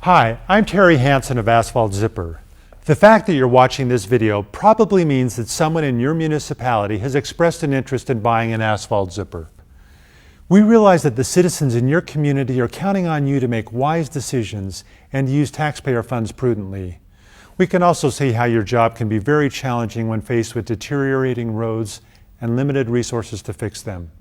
Hi, I'm Terry Hansen of Asphalt Zipper. The fact that you're watching this video probably means that someone in your municipality has expressed an interest in buying an Asphalt Zipper. We realize that the citizens in your community are counting on you to make wise decisions and use taxpayer funds prudently. We can also see how your job can be very challenging when faced with deteriorating roads and limited resources to fix them.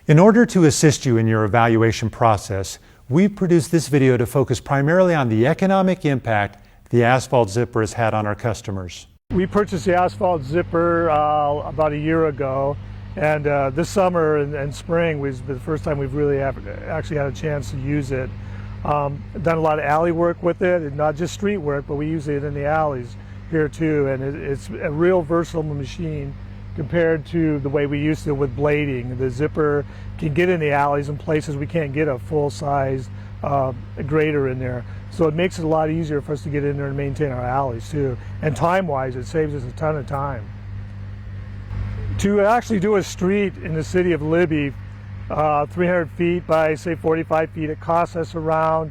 In order to assist you in your evaluation process, we've produced this video to focus primarily on the economic impact the Asphalt Zipper has had on our customers. We purchased the Asphalt Zipper about a year ago, and this summer and spring was the first time we've really actually had a chance to use it. Done a lot of alley work with it, and not just street work, but we use it in the alleys here too, and it's a real versatile machine compared to the way we used to with blading. The Zipper can get in the alleys in places we can't get a full-size grader in there. So it makes it a lot easier for us to get in there and maintain our alleys too. And time-wise, it saves us a ton of time. To actually do a street in the city of Libby, 300 feet by say 45 feet, it costs us around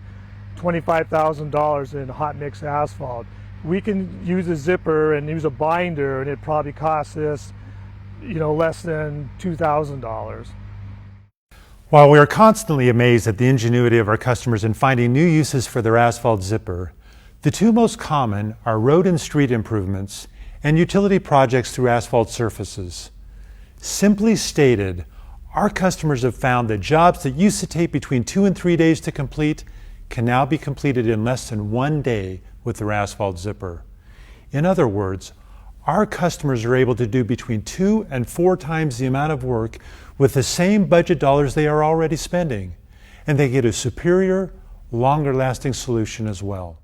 $25,000 in hot mix asphalt. We can use a zipper and use a binder, and it probably costs us less than $2,000. While we are constantly amazed at the ingenuity of our customers in finding new uses for their Asphalt Zipper, the two most common are road and street improvements and utility projects through asphalt surfaces. Simply stated, our customers have found that jobs that used to take between 2 and 3 days to complete can now be completed in less than 1 day with their Asphalt Zipper. In other words, our customers are able to do between 2 and 4 times the amount of work with the same budget dollars they are already spending, and they get a superior, longer lasting solution as well.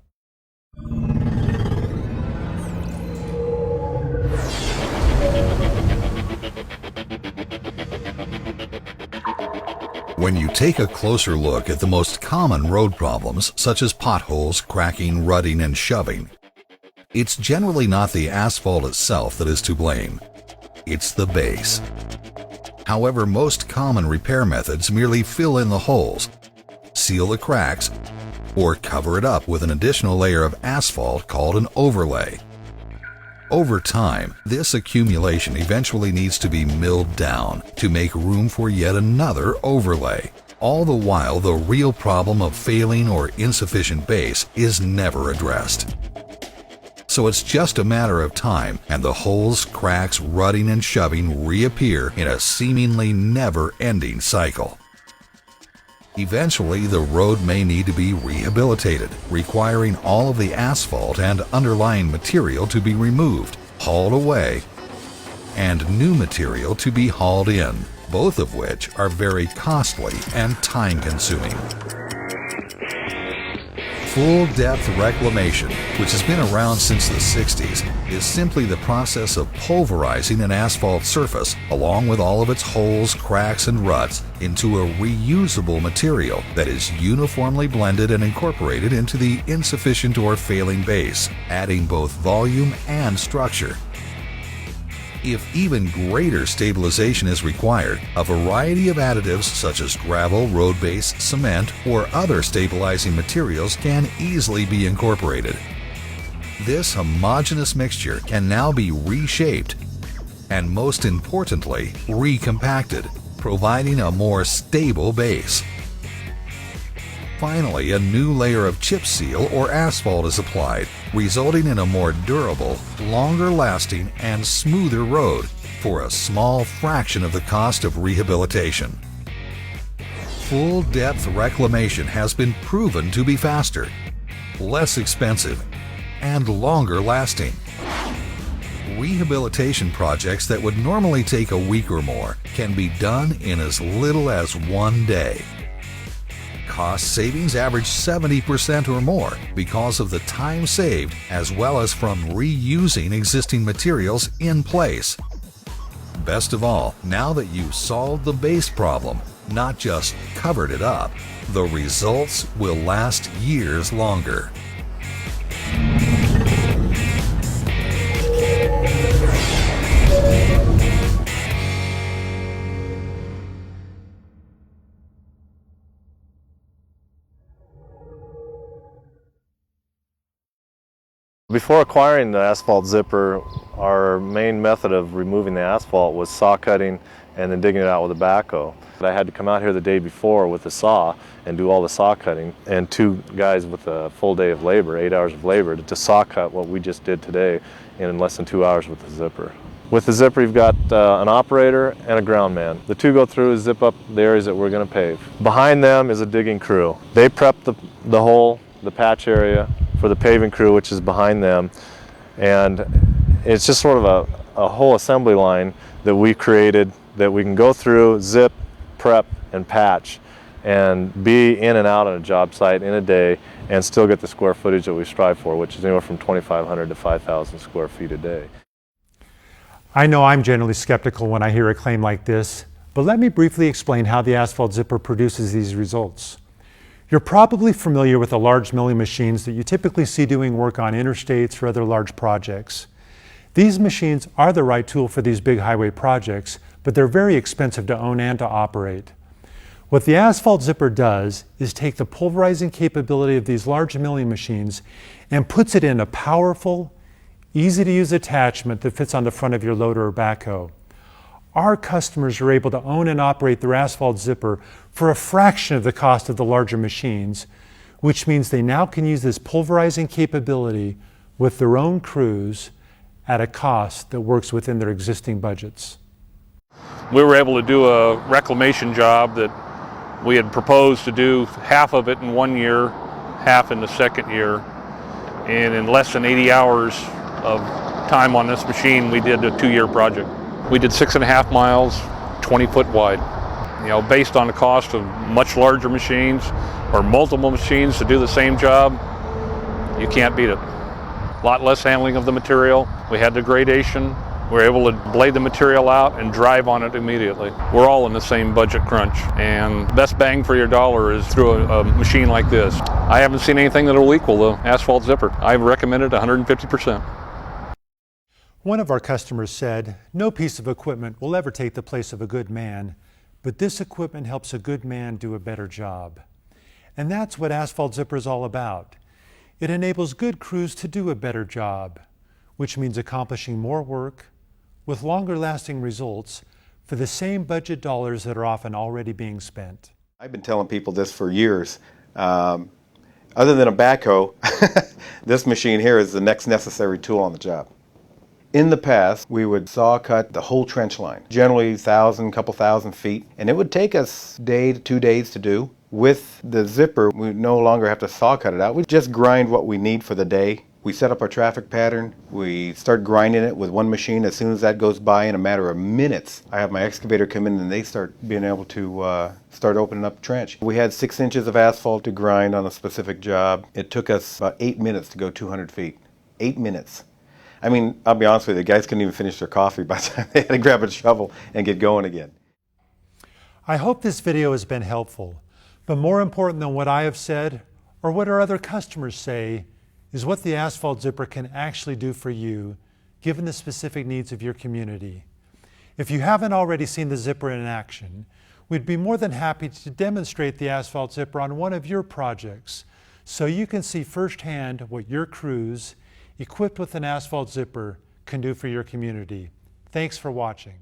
When you take a closer look at the most common road problems, such as potholes, cracking, rutting, and shoving, it's generally not the asphalt itself that is to blame. It's the base. However, most common repair methods merely fill in the holes, seal the cracks, or cover it up with an additional layer of asphalt called an overlay. Over time, this accumulation eventually needs to be milled down to make room for yet another overlay. All the while, the real problem of failing or insufficient base is never addressed. So it's just a matter of time, and the holes, cracks, rutting, and shoving reappear in a seemingly never-ending cycle. Eventually, the road may need to be rehabilitated, requiring all of the asphalt and underlying material to be removed, hauled away, and new material to be hauled in, both of which are very costly and time-consuming. Full-depth reclamation, which has been around since the 60s, is simply the process of pulverizing an asphalt surface, along with all of its holes, cracks, and ruts, into a reusable material that is uniformly blended and incorporated into the insufficient or failing base, adding both volume and structure. If even greater stabilization is required, a variety of additives such as gravel, road base, cement, or other stabilizing materials can easily be incorporated. This homogeneous mixture can now be reshaped and, most importantly, recompacted, providing a more stable base. Finally, a new layer of chip seal or asphalt is applied, resulting in a more durable, longer-lasting, and smoother road for a small fraction of the cost of rehabilitation. Full-depth reclamation has been proven to be faster, less expensive, and longer-lasting. Rehabilitation projects that would normally take a week or more can be done in as little as 1 day. Cost savings average 70% or more because of the time saved, as well as from reusing existing materials in place. Best of all, now that you've solved the base problem, not just covered it up, the results will last years longer. Before acquiring the Asphalt Zipper, our main method of removing the asphalt was saw cutting and then digging it out with a backhoe. I had to come out here the day before with the saw and do all the saw cutting, and 2 guys with a full day of labor, 8 hours of labor, to saw cut what we just did today in less than 2 hours with the zipper. With the zipper, you've got an operator and a ground man. The 2 go through and zip up the areas that we're going to pave. Behind them is a digging crew. They prep the hole, the patch area, for the paving crew, which is behind them, and it's just sort of a whole assembly line that we created that we can go through, zip, prep, and patch, and be in and out on a job site in a day and still get the square footage that we strive for, which is anywhere from 2,500 to 5,000 square feet a day. I know I'm generally skeptical when I hear a claim like this, but let me briefly explain how the Asphalt Zipper produces these results. You're probably familiar with the large milling machines that you typically see doing work on interstates or other large projects. These machines are the right tool for these big highway projects, but they're very expensive to own and to operate. What the Asphalt Zipper does is take the pulverizing capability of these large milling machines and puts it in a powerful, easy to use attachment that fits on the front of your loader or backhoe. Our customers are able to own and operate their Asphalt Zipper for a fraction of the cost of the larger machines, which means they now can use this pulverizing capability with their own crews at a cost that works within their existing budgets. We were able to do a reclamation job that we had proposed to do half of it in 1 year, half in the second year, and in less than 80 hours of time on this machine, we did a 2-year project. We did 6.5 miles, 20 foot wide. You know, based on the cost of much larger machines or multiple machines to do the same job, you can't beat it. A lot less handling of the material. We had the gradation. We were able to blade the material out and drive on it immediately. We're all in the same budget crunch, and best bang for your dollar is through a machine like this. I haven't seen anything that will equal the Asphalt Zipper. I recommend it 150%. One of our customers said, "No piece of equipment will ever take the place of a good man, but this equipment helps a good man do a better job." And that's what Asphalt Zipper is all about. It enables good crews to do a better job, which means accomplishing more work with longer lasting results for the same budget dollars that are often already being spent. I've been telling people this for years. Other than a backhoe, this machine here is the next necessary tool on the job. In the past, we would saw cut the whole trench line, generally 1,000, couple thousand feet, and it would take us a day to 2 days to do. With the zipper, we no longer have to saw cut it out. We just grind what we need for the day. We set up our traffic pattern. We start grinding it with one machine. As soon as that goes by, in a matter of minutes, I have my excavator come in and they start being able to start opening up the trench. We had 6 inches of asphalt to grind on a specific job. It took us about 8 minutes to go 200 feet. 8 minutes. I mean, I'll be honest with you, the guys couldn't even finish their coffee by the time they had to grab a shovel and get going again. I hope this video has been helpful, but more important than what I have said or what our other customers say is what the Asphalt Zipper can actually do for you, given the specific needs of your community. If you haven't already seen the zipper in action, we'd be more than happy to demonstrate the Asphalt Zipper on one of your projects so you can see firsthand what your crews equipped with an Asphalt Zipper can do for your community. Thanks for watching.